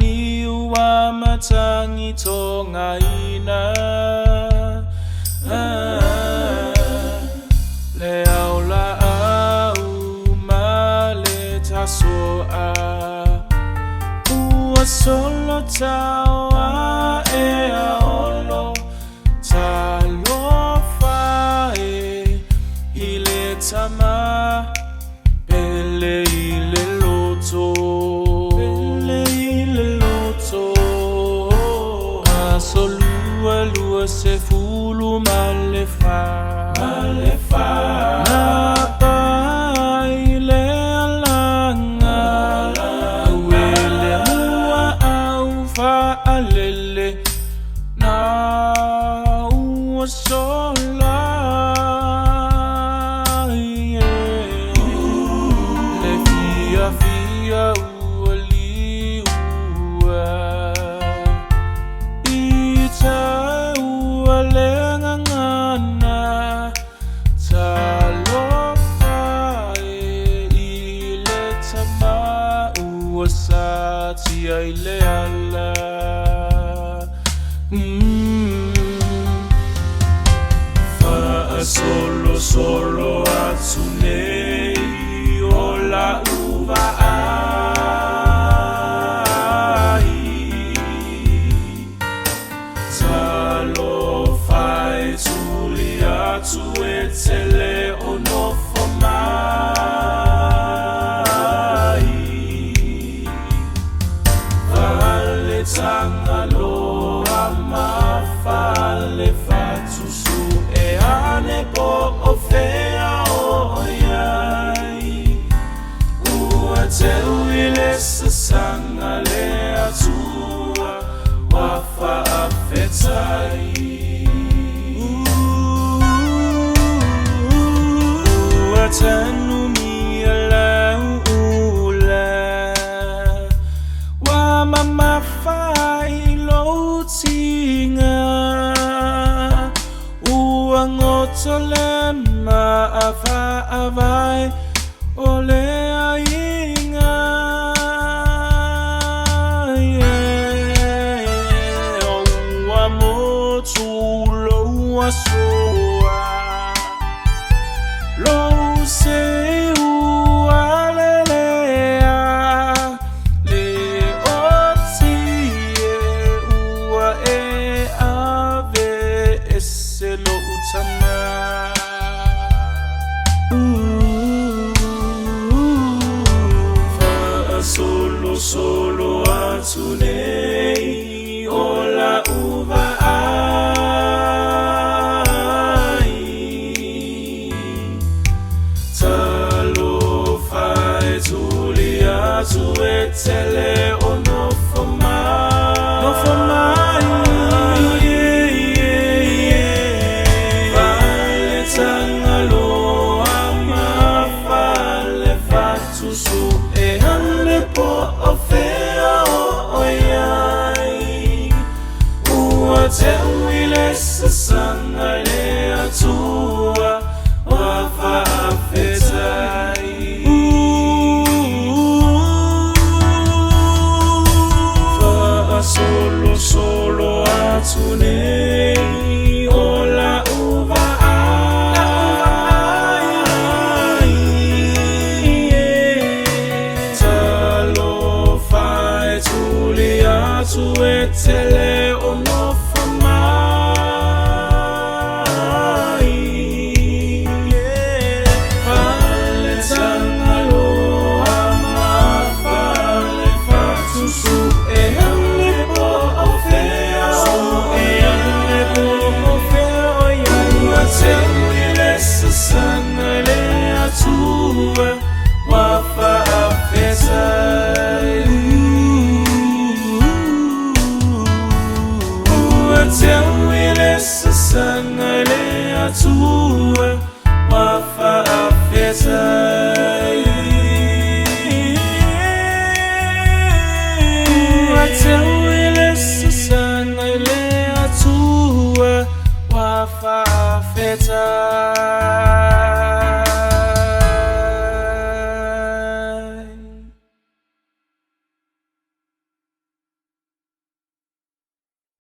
ni wa matangi tonga ina le aula au ma le tasoa ua solo tawa e aolo talofa e ile tama pele ile loto asolua lua se fulu malefa napa ile alanga uele mua au fa alele na ua sola le fia fia ua liua ita ua lengangana talofa e ile tama ua sati a ile ala Solo solo atsunei ola uva ai talo fai tuli atu etele onofo mai vale tangalo ama fale fatusu ane po ofea oyai ua te uile sasanga le atua wafa afetai ua tanu mia lau ula wa mama fai lo tinga Ngotole ma ava avai ole ainga o amotu lo asoa lo se ualelea le otie ua e ave ese lo utama Solo solo atunei ola uva ai talo fai tuli atu etele onofo mai vale tangalo ama fale fatusu po ofea oyai ua te uile sasanga le atua wafa afetai fa solo solo atunei ola uva tu etele onofo mai fale tangalo ama fale fatusu e hane po ofea oya ua te uile sasanga le atua wafa afetai Tell me less sanga le atua wafa afetai Tell me less sanga le atua wafa afetai